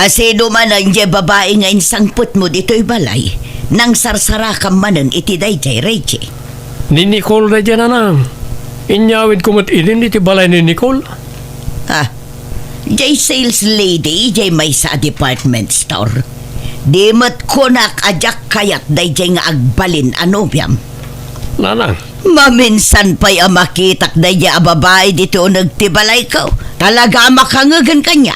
Sino man ang di babae nga insangput mo dito'y balay, nang sarsara ka manan iti dayjay Reggie. Ni Nicole na dyan, Nanang. Inyawid ko mat ilin iti balay ni Nicole. Jay sales lady, jay may sa department store. Di mat kunak ajak kayat dayjay nga agbalin anobyam. Nanang. Maminsan pa'y makitak dayjay a babae dito nagtibalay ko. Talaga makangagan kanya.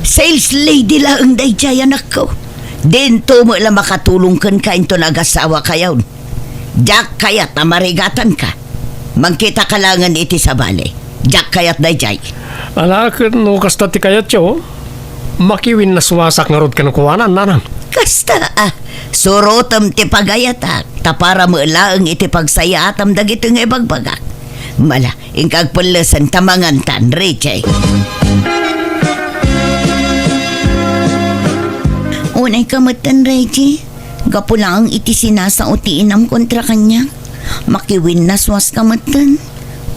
Sales lady lang ang dayjay anak ko. Dito mo lang makatulong kan ka into nag-asawa kayaw. Jack kayat na marigatan ka. Mangkita ka langan iti sa bale. Jack kayat dayjay. Alakit no kasta ti kayat yo. Makiwin na suwasak nga rod kanukuwanan, Nanang. Kasta surotam ti pagayatak. Tapara mo lang iti pagsayatam dagito nga ibagbagak. Mala, ingkag palasan tamangantan, Richie. Unay kamatan, Reggie. Gapo lang ang iti sinasaotiin ang kontra kanya. Makiwin na swas kamatan.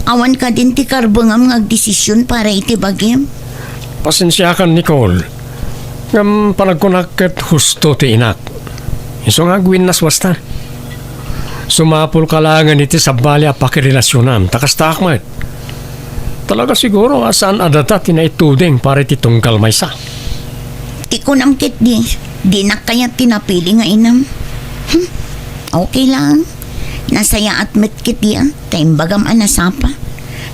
Awan ka din ti karbangam ngagdesisyon para iti bagim. Pasensya ka, Nicole. Ngam panagkunakit husto ti inak. Iso nga gwin na swasta. Sumapul ka langan iti sa bali a pakirelasyonan. Takas takmat. Talaga siguro asaan adata tinaituding para iti tunggal maysa. Ti ko namkit di na kaya tinapili nga inam. Okay lang. Nasaya at metkit yan. Taimbagam anasapa.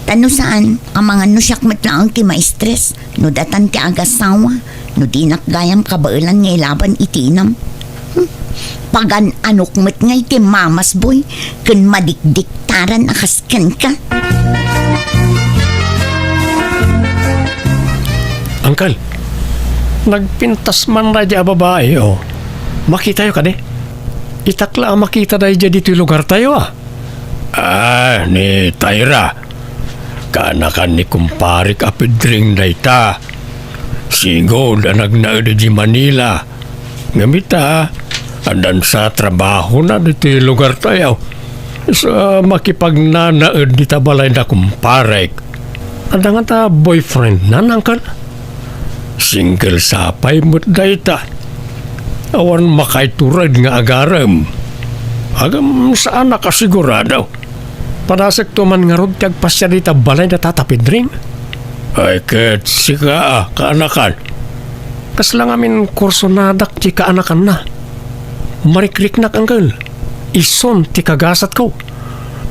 Tano saan, ang mga nusyakmat lang ti maestres. No datan ti agasawa. No di nakgayam kabailan nga ilaban itinam. Pagan anukmat nga iti mamas boy. Kun madikdiktaran akaskan ka. Angkal, nagpintas man na dya babae, oh. Makita yo ka de. Itakla ang makita na dya dito yung lugar tayo, ah. Ni Tyra. Kanakan ni kumparik apidring na ita. Sigod ang nagnaada di Manila. Ngamita, andan sa trabaho na dito yung lugar tayo. Sa makipagnanaad di tabalay na kumparik. Andan nga ta boyfriend na nangkan. Single sapay mo't dayta. Awan makaiturad nga agaram. Agam saan nakasigurado. Padasag tuman nga rod kag pasya dita balay na tatapid rin. Ay ket sika kaanakan. Kas lang amin kurso nadak ti kaanakan na. Marikrik na kanggal. Ison ti kagasat ko.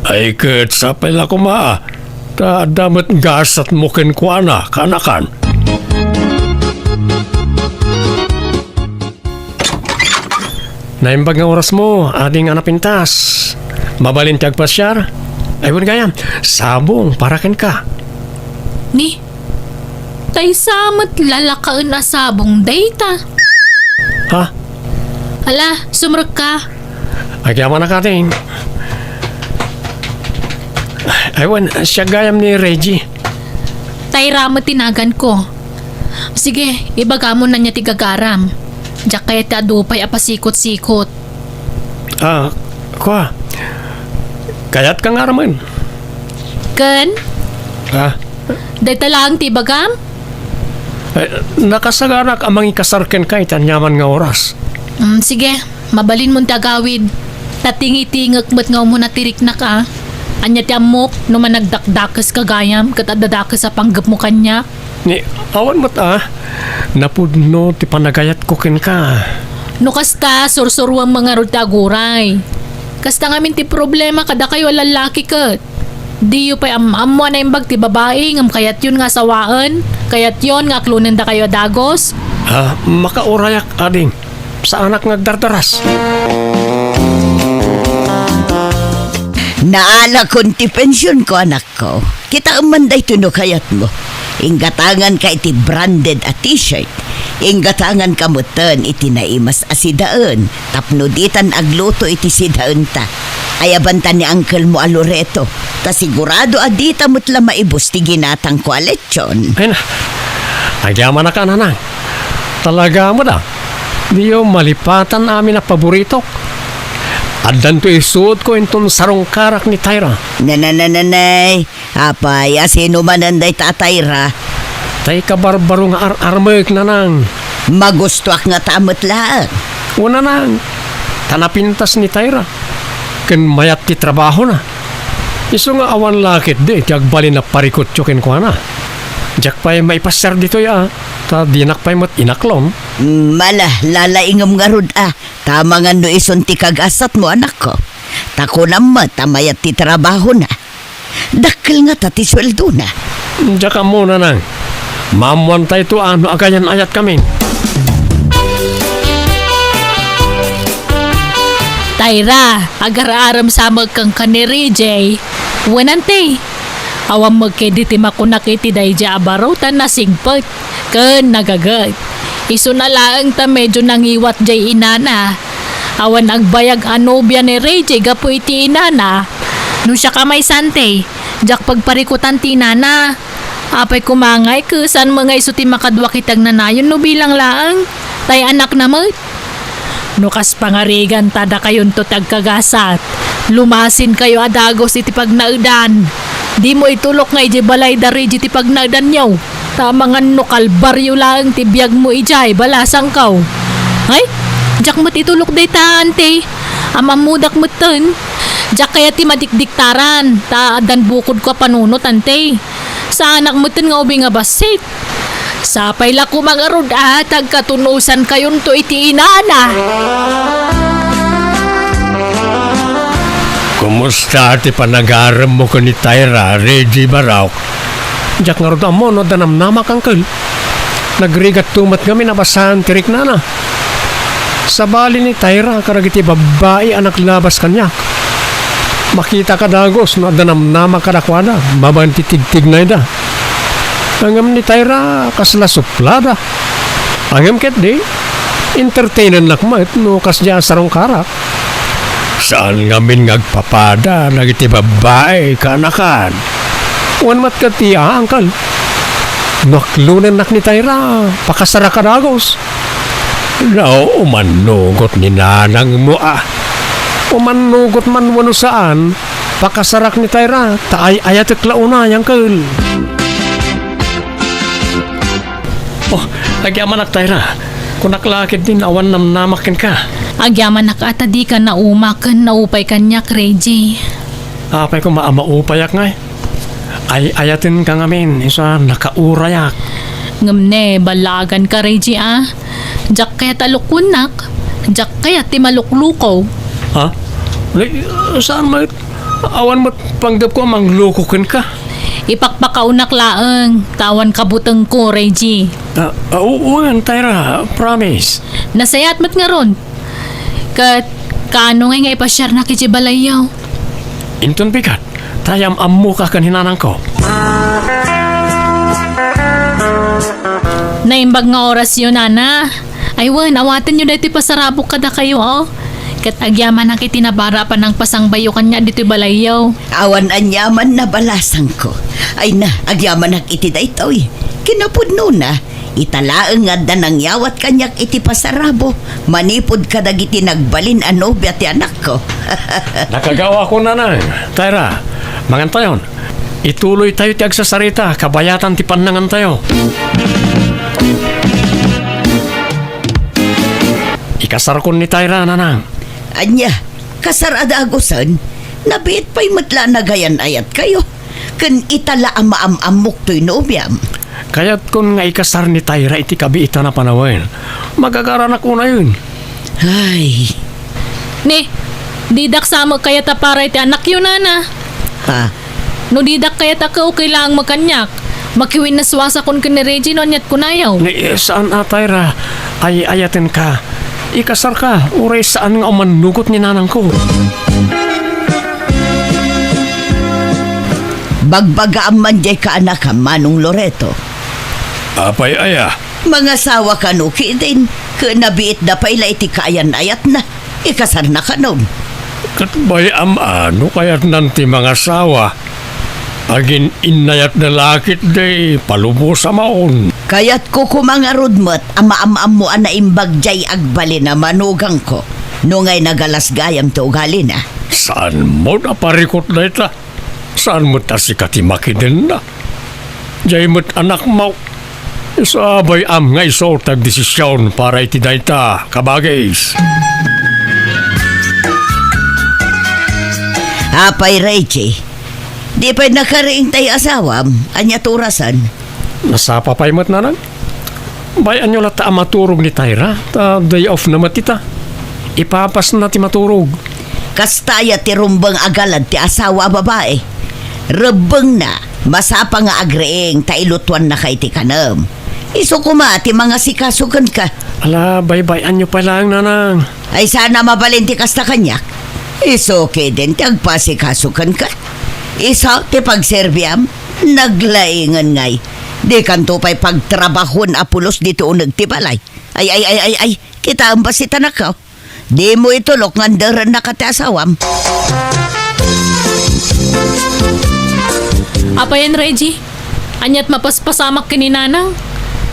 Ay ket sapay la ko maa. Ta damat gasat mo ken kuana kaanakan. Naimbag nga oras mo, ading anapintas. Mabalin ti agpasyar. Aywan gayam, sabong paraken ka. Ni, tay samat lalakaan na sabong data. Ha? Hala, sumrag ka. Agyaman na kating. Aywan, siya gayam ni Reggie. Tay ramo tinagan ko. Sige, ibaga mo na niya tigagaram. Diyak kaya ti adupay apasikot-sikot. Kwa. Kayat ka nga raman. Ken? Dahil lang ti bagam? Nakasagarak amang ikasarken ka itanyaman nga oras. Sige, mabalin mong tagawid. Tatingi-tingak ba't nga mo natirik na ka? Anya ti amok, no man nagdakdakas kagayam, katadadakas sa panggap mo kanya. Ni, awan mo't napudno ti panagayat ko ken ka. No kasta, sursuruang mga rutaguray. Kasta ngamin ti problema kada kayo lalaki kat. Di yu pa amo na imbag ti babae ngam kayat yun nga sawaan. Kayat yun nga klunan da kayo dagos. Makaurayak ading sa anak ngagdardaras. Naala kon ti pensyon ko anak ko. Kita umanday tuno kayat mo. Inggatangan ka iti branded a t-shirt. Inggatangan ka mutan iti naimas asidaan. Tapnuditan agluto iti sidaan ta. Ayabantan ni uncle mo aloreto. Ta sigurado adita mutla maibos ti ginatang ko aletsyon. Ay na. Agyaman na ka, Nanang. Talaga mo da. Di yung malipatan amin na paborito. Adan to isuot ko itong sarong karak ni Tyra. Nanananay. Apay, asino man anday tatayra. Tay ka barbaro nga ar-armek, Nanang. Magustuak nga tamot lang. Una na, tanapintas ni Tyra. Ken mayat ti trabaho na. Iso nga awan lakit di, tiag bali na parikot tsukin ko na. Jak pa'y maipasar dito ya, ta dinak pa'y mat inaklom. Mala, lalaingam nga rod Tama nga no ison ti kagasat mo anak ko. Tako naman, tamayat ti trabaho na. Dakil nga ta ti sweldo na. Jak ka muna nang. Mamuan tayo to ano agayan ayat kami. Tyra, agar-aram sa magkang kaniri, Jay. Wanante. Awang magkediti makunak iti dayja abarutan na singpot. Ken nagagat. Iso na laang ta medyo nangiwat jay inana. Awan agbayag anobya ni Ray Jay gapo iti inana. No siya kamay sante. Jak pagparikutan ti inana. Apay kumangay kusan mga iso ti makadwa kitag nanayon no bilang laang. Tay anak naman. Nukas pangarigan tada kayon to tagkagasat. Lumasin kayo adagos iti pagnaudan. Di mo itulok nga iti balay dari iti pagnaudan nyaw. Tama nga nukal baryo lang ti biyag mo ijay balasang kaw. Ay, jak mo't itulok day ta ante. Amamudak mo ten. Jak kaya ti madikdiktaran. Ta adan bukod ko panunot ante. Sa anak mo ten nga ubi nga basit. Sapay la ko mga rod tagkatunusan kayon to iti inana. Kumusta ti panagaram mo ko ni Tyra, Reggie Barauk? Jak nga rod mo no danamnamak angkel. Nagrigat tumat kami nabasahan tirik na na. Sa bali ni Tyra karagiti babae anak labas kanyak. Makita ka dagos no danamnamak kadakwada, mabantitig-tig na ida. Angam ni Tyra kasla suplada. Angam ket di entertainan lakmat no kasya sarong karak. Saan ngamin ngagpapada nagiti babae kanakan. Wan mat katiya angkal. Naklunan nak ni Tyra pakasara kadagos. Now umanugot ni nanang mo Umanugot man wano saan pakasarak ni Tyra taay ayatek launa angkal. Oh, agyaman nak Tyra. Kung naklakit din, awan namnamakin ka. Agyaman nakata di ka naumakan, naupay kanyak, Reggie. Apay ko maupay nga Ay ayatin ka ngamin, isa nakaurayak. Ngamne, balagan ka, Reggie Jak kaya talukunak, jak kaya timaluklukaw. Ha? Saan mo? Awan mo't panggap ko manglukukin ka. Ipakpakaunak laang, tawan kabutang ko, Reggie. Oo, Tyra, promise. Nasayat mat nga ron. Kaano nga ipasyar na kiti balayaw. Inton bigat, tayam ammo ka kaninanang ko. Naimbag nga oras yun, Nana. Ay, wan, awatan nyo dati pasarabok kada kayo, Kat agyaman na kitinabara pa ng pasangbayo kanya dito balayaw. Awan anyaman na balasang ko. Ay na, agyaman nak iti da ito Kinapudno na. Italaang nga danang yawat kanyak iti pasarabo. Manipod ka dagiti nagbalin anobya ti anak ko. Nakagawa ko na Tyra, mangantayon. Ituloy tayo ti agsasarita, kabayatan ti panangan tayo. Ikasar ko ni Tyra, nanang. Anya, kasarada agusan, nabiit pa'y matla nagayan ayat kayo. Kan itala amaam-amok to'y nobyam. Kaya't kung nga ikasar ni Tyra iti kabiita na panawin, magagaranak ko na yun. Ay. Ne, didak sama kaya ta para iti anak yun, Nana. Ha? No didak kaya ta ka okay lang makanyak. Makiwin na swasa kon kini Reggie no nyat kunayaw. Saan Tyra? Ay ayatin ka. Ikasar ka, uray saan nga umanugot ni nanang ko. Bagbagaan man jay ka anak ka, Manong Loreto. Apay aya. Mga sawa ka no, din. Nabiit na pa'y iti kaayan ayat na. Ikasar na ka nun. Katbay ano kaya't nanti mga sawa. Agin inayat na lakit day, palubo sa maon. Kaya't ko kumangarod mo't ama-am mo na imbag jay agbali na manugang ko. Nungay nagalas gayam to ugali na. Saan mo na parikot na ita? Saan mo ta si katimaki din na? Jay mo't anak mo. Isabay am nga iso tagdesisyon para iti dayta, kabagis. Apay, Reggie. Di pa'y nakariing tayo asawam, anya turasan. Nasapa pa'y mat nanang? Bayan nyo lata maturog ni Tyra, ta day off na matita. Ipapas na ti maturog. Kastaya ti rumbang agalad ti asawa babae. Rebeng na, masapa nga agreeng ta ilutuan na kay ti kanam. Iso kuma ti mga sikasukan ka. Ala, baybayan nyo pa lang nanang. Ay sana mabalinti kasta kanyak. Iso okay din ti agpasikasukan ka. Iso ti pagserbiam, naglaingan ngay. Di kanto pa'y pagtrabahon apulos dito unag ti balay. Ay, kita ang basita na ka. Di mo itulok nga daran na kati asawam. Apayan, Reggie. Anyat mapaspasamak kininanang.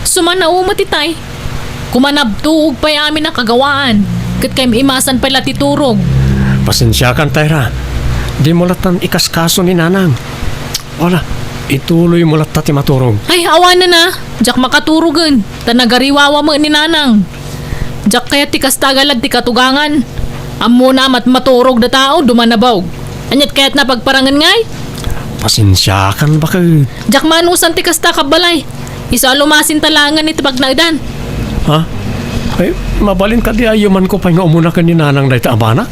Sumana umatitay. Kumanabtuog pa'y amin na kagawaan. Kat kay imasan pala titurog. Pasensya kan, Tyra. Di mo latan ikaskaso ni nanang. Wala, ituloy mo lata ti maturog. Ay, awanan na. Jak makaturugan. Tanagariwawa mo ni nanang. Jak kaya ti kastagalad ti katugangan. Amo na mat maturog na tao dumanabaw. Anyat kaya't napagparangan ngay. Pasensya kan bakit? Jak manusan ti kasta kabalay. Isa lumasin talangan iti pagnagdan. Ha? Ay, mabalin ka di ayuman ko pa nga umuna ka ni nanang dahi ta abana?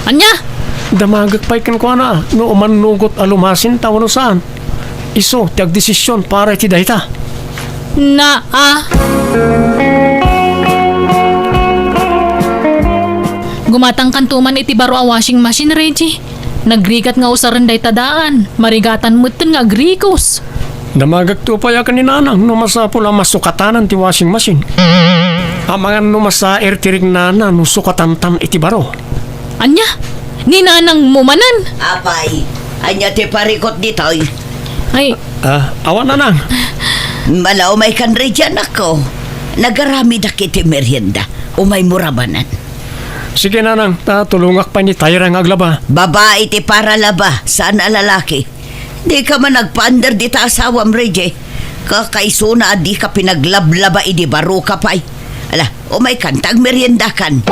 Anya? Damagag pa'y ko na, no umanugot alumasin tawa no saan. Iso, tiag desisyon para iti dayta. Gumatang kantuman iti baro a washing machine, Reggie. Nagrigat nga usaran day tadaan. Marigatan mutin nga agrikos. Damagag to pa yakan ni nanang, no masapula masukatanan ti washing machine. Amangan no masaer tirig nana, no sukatantan iti baro. Anya? Ni nanang mumanan. Apay, anya ti parikot dito. Ay, Awan nanang. Malaw may kanredyan ako. Nagarami da kiti merienda. Umay murabanan. Sige nanang, tulungak pa ni Tyra nga aglaba. Babae ti para laba, saan a lalaki? Di ka man nagpaandar di ta asawam, Reggie. Kakaisuna di ka pinaglablaba idi baro ka pa'y. Ala, umay kantag merienda kan.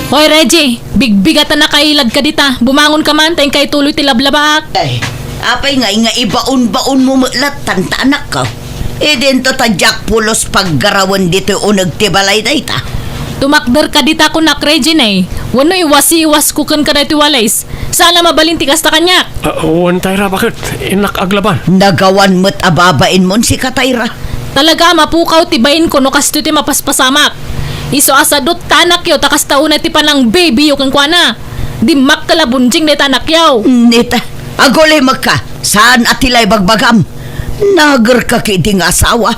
hoy Reggie, bigbigatan na kailad ka dita. Bumangon ka man, tayong kay tuloy ti lablabak. Ay, apay nga ibaon-baon mo mulat tantanak ka. E dento ta jak pulos paggarawan dito unag tibalay dayta. Tumakder ka dita ko nak Reggie na eh. Wano iwas-iwas kukan ka na iti walays. Sana mabalinti kas ta kanyak. Uwan Tyra, bakit? Inak aglaban. Nagawan mo't ababain mon si Katayra. Talaga mapukaw tibayin ko no kasto ti mapaspasamak. Iso asadot tanak yaw takas tauna ti panang baby yung kwa di makkala bonjing na tanak yaw. Nita, agolay magka. Saan atilay bagbagam? Nagar ka kiting asawa.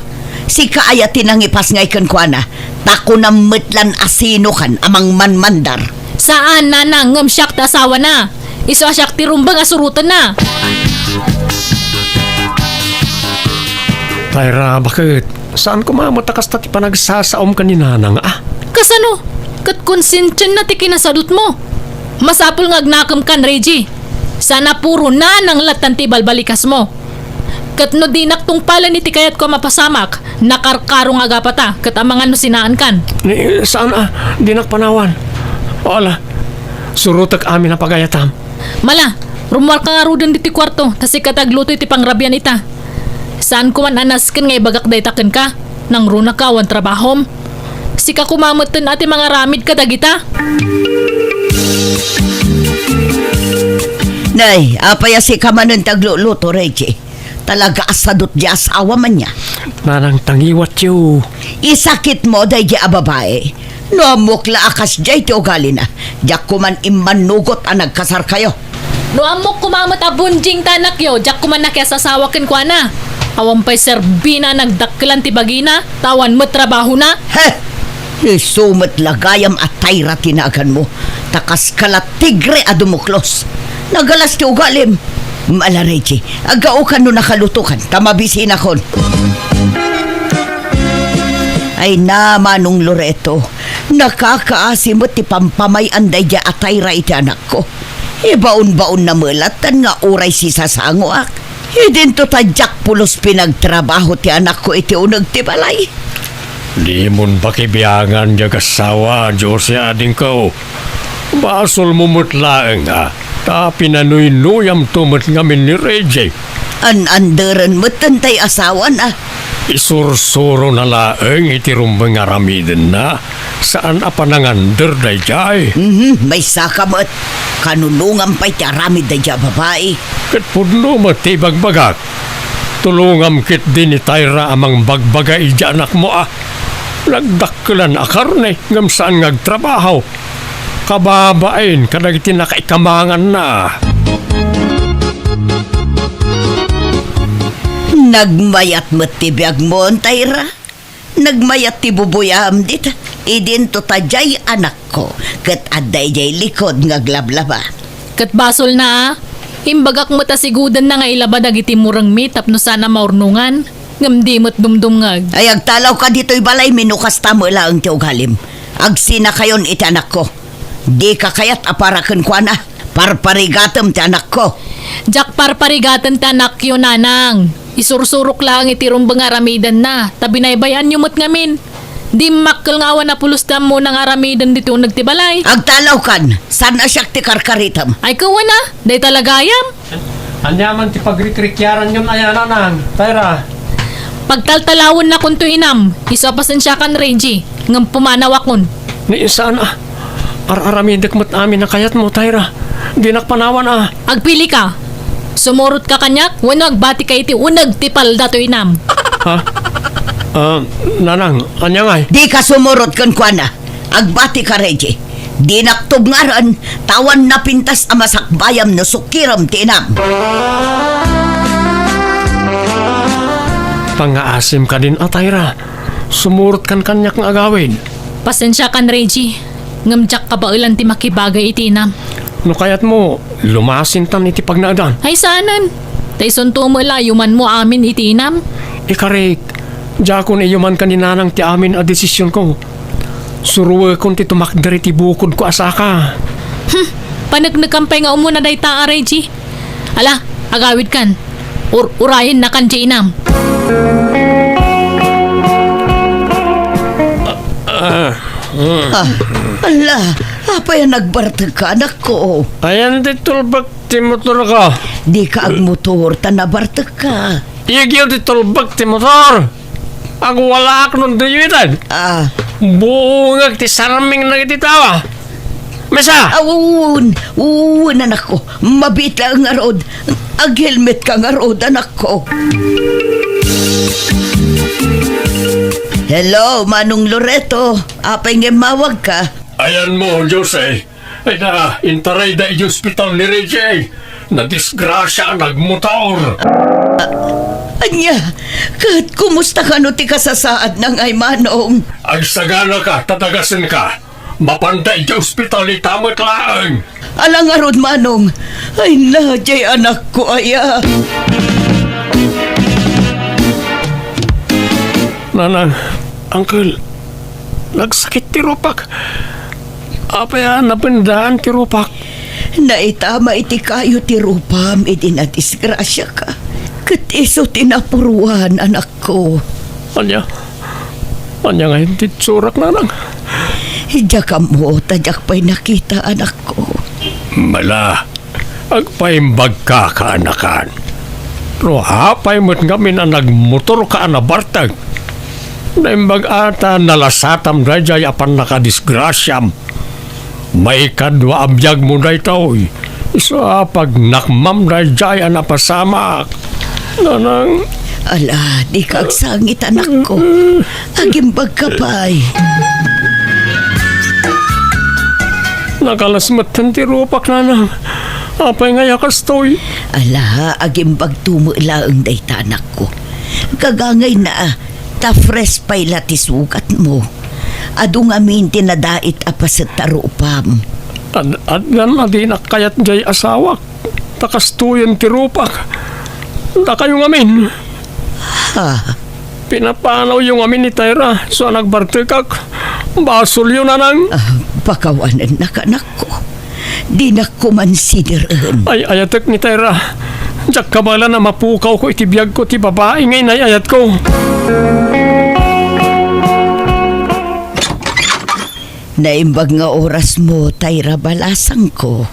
Si kaayatin ang ipas ngay kan kwa na. Tako na metlan asino kan amang manmandar. Saan nanang ngam siyak ta asawa na? Iso asyak ti rumbang asurutan na. Tyra, bakit? Saan ko mamatakas ta ti panagsasaom ka ni nanang Kasano? Kat konsensyon na ti kinasadot mo. Masapul nga agnakam kan, Reggie. Sana puro nanang latan ti balbalikas mo. Kat no dinak tong pala ni ti kayat ko mapasamak, nakarkaro nga gapata, kat amangan no sinaan kan. Saan dinak panawan? Wala, surutak amin na pagayatam. Mala, rumual ka nga rudan di ti kwarto, tasi katagluto iti pangrabyan ita. Saan ko man anasken nga ibagak daytaken ka? Nang runa ka, wan trabahom. Sika kumamutin ati mga ramid ka dagita. Nay, apaya si kamanon tagluluto, Reggie. Talaga asadot di asawa man niya. Nanang tangiwat yu. Isakit mo day di ababae. No amukla akas jay ti ugali na. Diyak kuman imanugot ang nagkasar kayo. No amok kumamot a bonjing tanak yo, jak kuman na kaya sasawakin kwa na. Awan pa'y serbina nagdaklan ti bagina, tawan mo trabaho na. Heh! Isumat lagayam at Tyra tinagan mo. Takas kalat tigre adumuklos. Nagalas ti ugalim. Mala Reggie, agao ka no nakalutukan. Tamabisin akon. Ay namanong Loreto. Nakakaasimot ti pampamay anday ja at Tyra iti anak ko. Ibaon-baon na mulatan nga uray si sasango ak. Hidin to tadyak pulos pinagtrabaho ti anak ko iti unag ti balay. Di mon pakibiyangan niya kasawa, Diyos ya ading ko. Basol mo mutlaeng ha. Ta pinanuy-nuyam tumot ngamin ni Reggie. An-anderan mo tantay asawa na. Isursuro na laeng iti rumbang aramiden na. Saan apanangander day jay? May sakamot. Kanulungan pa'y ti aramid da dya babae. Kat pudno matibag bagak. Tulungam kit din ni Tyra amang bagbaga ija anak mo ah. Nagdakkelan akarne ngam saan ngagtrabaho. Kababain kadag tinakaikamangan na. Nagmayat mo ti biyag mo, Tyra. Nagmayat ti bubuyam dit. Idin to tadyay anak ko. Kat aday jay likod ngaglablaba. Kat basol na imbagak mo ta sigudan na nga ilabad agiti murang meet tapno sana maurnungan. Ngamdimot dumdumngag. Ay agtalaw ka dito'y balay minukas tamo lang ti ugalim. Agsina kayon iti anak ko. Di ka kayat aparakan kwa na. Parparigatam ti anak ko. Jak parparigatan tanak yun, nanang. Isursurok lang iti rumbang aramidan na. Tabi na ibayan yumot ngamin. Di makkel nga awan na pulustam mo ng aramidan dito nagtibalay. Agtalaw kan. Sana siya ti karkaritam. Ay kawan na. Day talagayam. Anyaman ti pagrikrikyaran yun ayananang, Tyra. Pagtaltalawon na kunto inam. Isapasan siya kan Reggie. Ngam pumanawakon. Ni saan ah? Aramidak mo't amin na kayat mo, Tyra. Di nakpanawan ah. Agpili ka. Sumurot ka kanyak. Wano agbati ka iti unag tipal dato inam. Ha? Nanang, anyangay. Di ka sumurot kan kwa na. Agbati ka, Reggie. Di naktubngaran. Tawan na pintas amasakbayam no sukiram tinam. Pangaasim ka din, Tyra. Sumurot kan kanyak ng agawin. Pasensya kan Reggie. Ngamjak ka ba ilan ti makibagay iti inam. No kayat mo, lumasin tan iti pagnaadan. Ay sanan. Tayson tumula yuman mo amin iti inam. Ikarik, jakon iyuman kaninanang ti amin a desisyon ko. Suruwe kon ti tumakdari ti bukod ko asaka. Panagnagkampay nga umuna day ta, Reggie. Ala, agawid kan. Urayin na kan di inam. Ala, apa yan nagbartag ka anak ko? Ayan ti tulbak ti motor ko. Di ka ag motor, tanabartag ka. Iyagyaw ti tulbak ti motor. Ag wala ako nung duyuitan. Buungag ti saraming na iti tawa. Mesa! Uun, anak ko. Mabita ang arod. Ag-helmet ka nga rod, anak ko. Hello, Manong Loreto. Apay nga mawag ka. Ayan mo, Jose. Ay na, intaray da yung hospital ni Reggie. Na-disgrasya ang nagmotor. Anya, kahit kumusta ka no ti kasasaad ng ay Manong? Ay sagana ka, tatagasin ka. Mapantay yung hospital ni Tamot Laang. Alang arod, Manong. Ay na, jay anak ko, aya. Nanang, Uncle, nagsakit ti Rupak. Apaya napindaan ti Rupak. Naitama iti kayo ti rupam, iti na disgrasya ka. Kat iso tinapuruan, anak ko. Anya nga hindi tsurak, Nanang. Hidya ka mo, tadyak pa'y nakita, anak ko. Mala, agpaimbag ka kaanakan. Pero hapay mo't kami na nagmotor ka na bartag. Naimbag ata nalasatam rajay apan nakadisgrasyam. May kadwa abjag mo na ito. Isa pag nakmam rajay ang napasamak. Nanang... Ala, di ka agsangit, anak ko. Agimbag ka pa'y. Nakalasmatan ti Rupak, Nanang. Apay nga yakas to'y. Ala, agimbag tumulaang day anak ko. Kagangay na, ta-fresh pa'y latisugat mo. Ado nga min tinadait apas sa tarupam. Adnan na di nakayat jay asawak. Takastuyan ti Rupak. Da kayo ngamin. Ha? Pinapanaw yung amin ni Tyra. So nagbartikak. Basol yun, Nanang. Pakawanan na ka, anak ko. Di na ko mansideran. Ay ayatek ni Tyra. Diyak kabala na mapukaw ko itibiyag ko ti babae ngay nayayat ko. Naimbag nga oras mo, Tayra, balasang ko.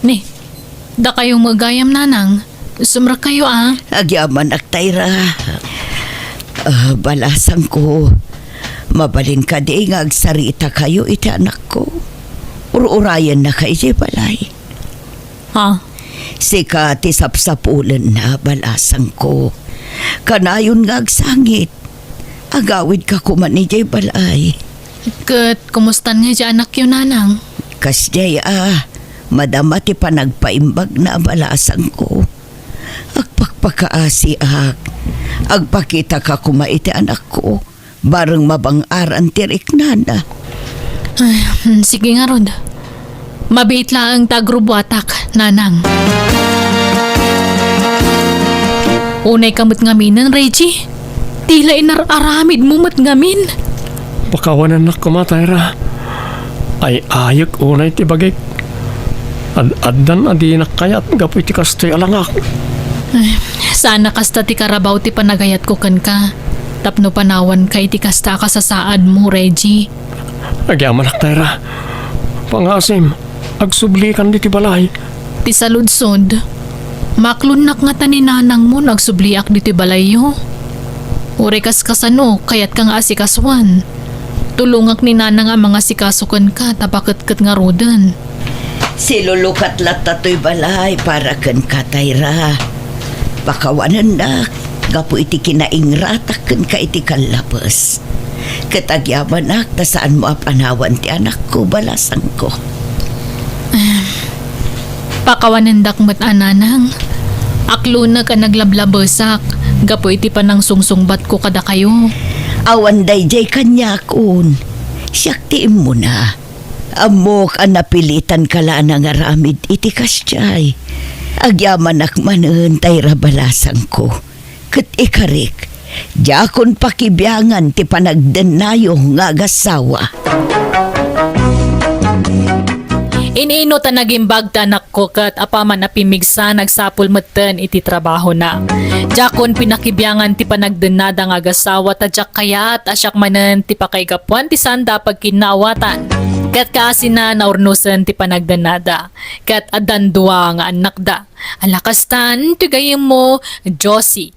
Ni, da kayong magayam nanang. Sumra kayo Agyaman ak, Tayra. Balasang ko. Mabalin ka di nga agsarita kayo iti anak ko. Urayan na kayo di balay. Sika ti sapsapulan na balasang ko. Kanayon nga agsangit. Agawid ka kuman ni di balay. Kat, kumustan nga di anak yun nanang? Kasjay madama ti panagpaimbag na balasang ko. Agpakpakaasi agpakita ka kumaiti anak ko. Barang mabang-aran tirik nana. Sige nga Rod. Mabait lang ang tagrubuatak, nanang. Unay kamot ngaminan, Reggie. Tila inararamid mo mat ngamin. Pakawanan na kumatayra. Ay ayag unay ti bagay. Addan adinak kayat gapu iti kastoy alangak. Sana kasta ti karabaw ti panagayat ko kan ka. Tapno panawan ka iti kasta ka sa saad mo, Reggie. Agyaman ak tayra. Pangasim, agsublikan di ti balay. Ti saludsod, maklunak nga taninanang mo nagsubliak di ti balayo. Urekas kasano, kayat kang asikaswan. Tulungak ni nanang ang mga sikasukan ka, tapakit-kat nga rodan. Silulukat latatoy balay para kan Tayra. Bakawanan na, gapu iti kinaingratak kan ka iti kalapos. Katagyaman ak, tasaan mo apanawan ti anak ko, balasang ko. Pakawanan dakmat ananang. Aklo na ka naglablabesak, gapu iti panang sungsungbat ko kada kayo. Awan dayjay kanya kun. Siyaktiin mo na. Amok ang napilitan ka lang nga ramid iti kasyay. Agyaman akmanen Tayra balasang ko. Kat ikarik, jakon pakibiyangan ti panagdenayo nga ASAWA. Iniino ta nagimbag ta anak ko kat apaman na pimigsa nagsapul meten iti trabaho na. Jakon pinakibyangan ti panagdenada nga ASAWA ta jak kayat asyak manen ti pakaigapuan ti sanda pagkinawatan. Kat kasi na naurnusan ti panagdenada. Kat adan dua nga anak da. Alakastan ti gayem mo, Josie.